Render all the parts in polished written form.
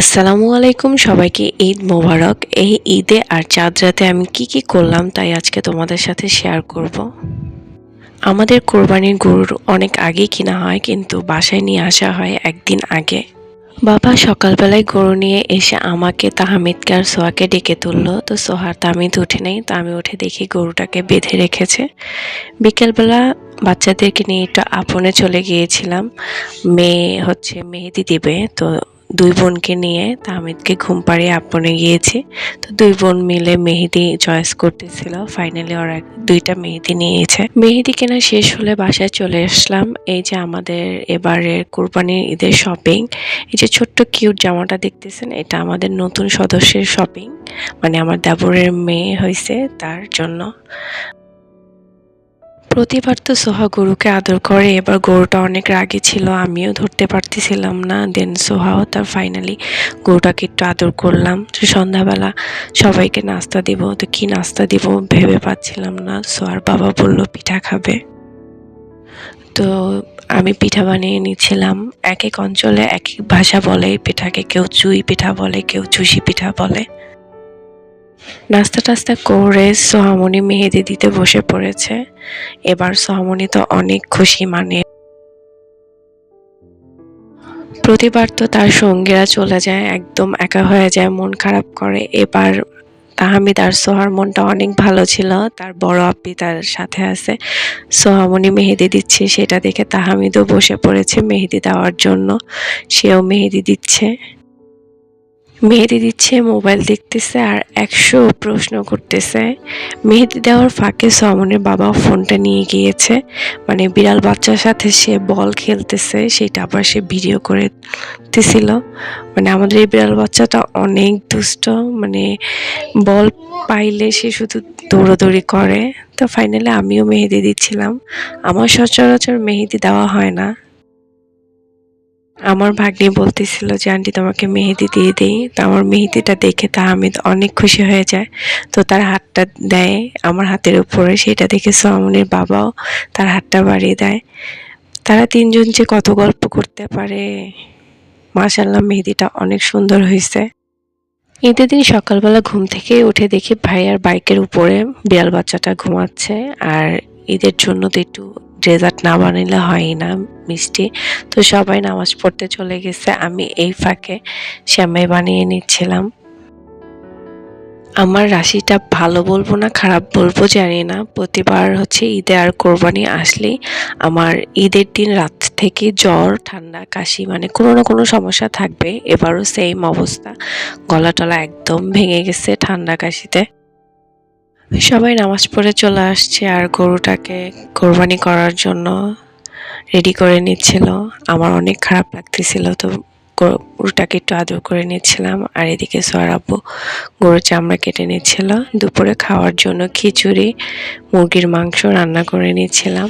আসসালামু আলাইকুম সবাইকে ঈদ মোবারক। এই ঈদে আর চাঁদ রাতে আমি কি করলাম তাই আজকে তোমাদের সাথে শেয়ার করব। আমাদের কোরবানির গরুর অনেক আগেই কিনা হয়, কিন্তু বাসায় নিয়ে আসা হয় একদিন আগে। বাবা সকালবেলায় গরু নিয়ে এসে আমাকে, তাহমিদকে আর সোহাকে ডেকে তুললো। তো সোহার তাহমিদ উঠে নেই, তো আমি উঠে দেখি গরুটাকে বেঁধে রেখেছে। বিকেলবেলা বাচ্চাদেরকে নিয়ে একটু আপনে চলে গিয়েছিলাম। মেয়ে হচ্ছে মেহেদি দিবে, তো দুই বোনকে নিয়ে তাহমিদকে ঘুম পাড়িয়ে আপনে গিয়েছি। তো দুই বোন মিলে মেহেদি চয়েস করতেছিল। ফাইনালি ওরা দুইটা মেহেদি নিয়েছে। মেহেদি কেনা শেষ হলে বাসায় চলে আসলাম। এই যে আমাদের এবারের কোরবানির ঈদের শপিং। এই যে ছোট্ট কিউট জামাটা দেখতেছেন, এটা আমাদের নতুন সদস্যের শপিং, মানে আমার দেবরের মেয়ে হয়েছে তার জন্য। প্রতিবার তো সোহা গরুকে আদর করে, এবার গরুটা অনেক রাগী ছিল, আমিও ধরতে পারতেছিলাম না। দেন সোহাও তার ফাইনালি গরুটাকে একটু আদর করলাম। তো সন্ধ্যাবেলা সবাইকে নাস্তা দিব, তো কি নাস্তা দিব ভেবে পাচ্ছিলাম না। সোহার বাবা বলল পিঠা খাবে, তো আমি পিঠা বানিয়ে নিচ্ছিলাম। এক এক অঞ্চলে এক এক ভাষা বলে পিঠাকে, কেউ চুই পিঠা বলে, কেউ চুষি পিঠা বলে। নাস্তা টাস্তা করে সোহামণি মেহেদি দিতে বসে পড়েছে। এবার সোহামণি তো অনেক খুশি, মানে প্রতিবার তো তার সঙ্গীরা চলে যায়, একদম একা হয়ে যায়, মন খারাপ করে। এবার তাহমিদ আর সোহার মনটা অনেক ভালো ছিল, তার বড় আপ্পি তার সাথে আছে। সোহামণি মেহেদি দিচ্ছে সেটা দেখে তাহমিদও বসে পড়েছে মেহেদি দেওয়ার জন্য, সেও মেহেদি দিচ্ছে। মেহেদি দিচ্ছে, মোবাইল দেখতেছে আর ১০০ প্রশ্ন করতেছে। মেহেদি দেওয়ার ফাঁকে সোহামনির বাবা ফোনটা নিয়ে গিয়েছে, মানে বিড়াল বাচ্চার সাথে সে বল খেলতেছে, সেটা আবার সে ভিডিও করতেছিল। মানে আমাদের এই বিড়াল বাচ্চাটা অনেক দুষ্ট, মানে বল পাইলে সে শুধু দৌড়াদৌড়ি করে। তো ফাইনালি আমিও মেহেদি দিচ্ছিলাম। আমার সচরাচর মেহেদি দেওয়া হয় না। আমার ভাগ্নি বলতেছিল যে আন্টি তোমাকে মেহেদি দিয়ে দেই, তো আমার মেহেদিটা দেখে তাহমিদ অনেক খুশি হয়ে যায়। তো তার হাতটা দেয় আমার হাতের উপরে, সেটা দেখে সোহামনির বাবাও তার হাতটা বাড়িয়ে দেয়। তারা তিনজন যে কত গল্প করতে পারে। মাশাআল্লাহ, মেহেদিটা অনেক সুন্দর হয়েছে। ঈদের দিন সকালবেলা ঘুম থেকে উঠে দেখি ভাইয়ার বাইকের উপরে বিড়াল বাচ্চাটা ঘুমাচ্ছে। আর ঈদের জন্য তো একটু ডেজার্ট না বানাইলে হয়ই না, মিষ্টি। তো সবাই নামাজ পড়তে চলে গেছে, আমি এই ফাঁকে সেমাই বানিয়ে নিচ্ছিলাম। আমার রাশিটা ভালো বলবো না খারাপ বলবো জানি না, প্রতিবার হচ্ছে ঈদে আর কোরবানি আসলেই আমার ঈদের দিন রাত থেকে জ্বর ঠান্ডা কাশি, মানে কোনো না কোনো সমস্যা থাকবে। এবারও সেম অবস্থা, গলা টলা একদম ভেঙে গেছে ঠান্ডা কাশিতে। সবাই নামাজ পড়ে চলে আসছে আর গরুটাকে কোরবানি করার জন্য রেডি করে নিচ্ছিল। আমার অনেক খারাপ লাগতেছিল, তো গরুটাকে একটু আদর করে নিচ্ছিলাম। আর এদিকে সোহার আব্বু গরুর চামড়া কেটে নিচ্ছিল। দুপুরে খাওয়ার জন্য খিচুড়ি, মুরগির মাংস রান্না করে নিচ্ছিলাম।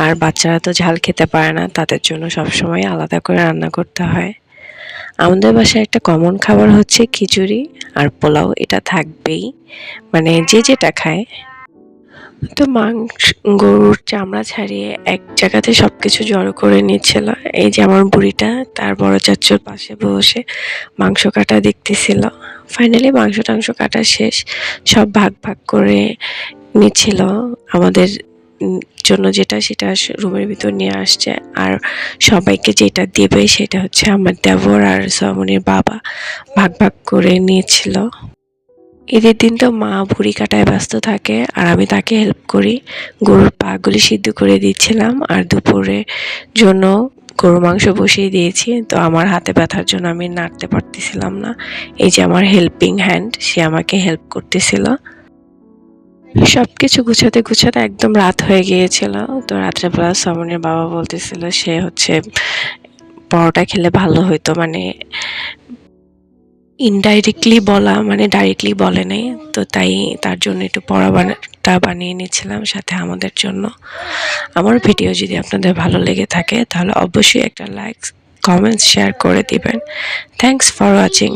আর বাচ্চারা তো ঝাল খেতে পারে না, তাদের জন্য সবসময় আলাদা করে রান্না করতে হয়। আমাদের বাসায় একটা কমন খাবার হচ্ছে খিচুড়ি আর পোলাও, এটা থাকবেই, মানে যে যেটা খায়। তো গরুর চামড়া ছাড়িয়ে এক জায়গাতে সবকিছু জড়ো করে নিচ্ছিল। এই যে আমার বুড়িটা তার বড় চাচ্চুর পাশে বসে মাংস কাটা দেখতেছিল। ফাইনালি মাংস টাংস কাটা শেষ, সব ভাগ ভাগ করে নিচ্ছিল। আমাদের জন্য যেটা সেটা রুমের ভিতর নিয়ে আসছে, আর সবাইকে যেটা দেবে সেটা হচ্ছে আমার দেবর আর সোহামনির বাবা ভাগ ভাগ করে নিয়েছিল। ঈদের দিন তো মা ভুঁড়ি কাটায় ব্যস্ত থাকে আর আমি তাকে হেল্প করি। গরুর পাগুলি সিদ্ধ করে দিচ্ছিলাম আর দুপুরের জন্য গরুর মাংস বসিয়ে দিয়েছি। তো আমার হাতে ব্যথার জন্য আমি নাড়তে পারতেছিলাম না। এই যে আমার হেল্পিং হ্যান্ড, সে আমাকে হেল্প করতেছিল। সবকিছু গুছাতে গুছাতে একদম রাত হয়ে গিয়েছিল। তো রাত্রেবেলা সোহামনির বাবা বলতেছিল সে হচ্ছে পরোটা খেলে ভালো হইতো, মানে ইনডাইরেক্টলি বলা, মানে ডাইরেক্টলি বলে নাই। তো তাই তার জন্য একটু পরোটা বানিয়ে নিচ্ছিলাম সাথে আমাদের জন্য। আমার ভিডিও যদি আপনাদের ভালো লেগে থাকে তাহলে অবশ্যই একটা লাইক, কমেন্টস, শেয়ার করে দিবেন। Thanks for watching.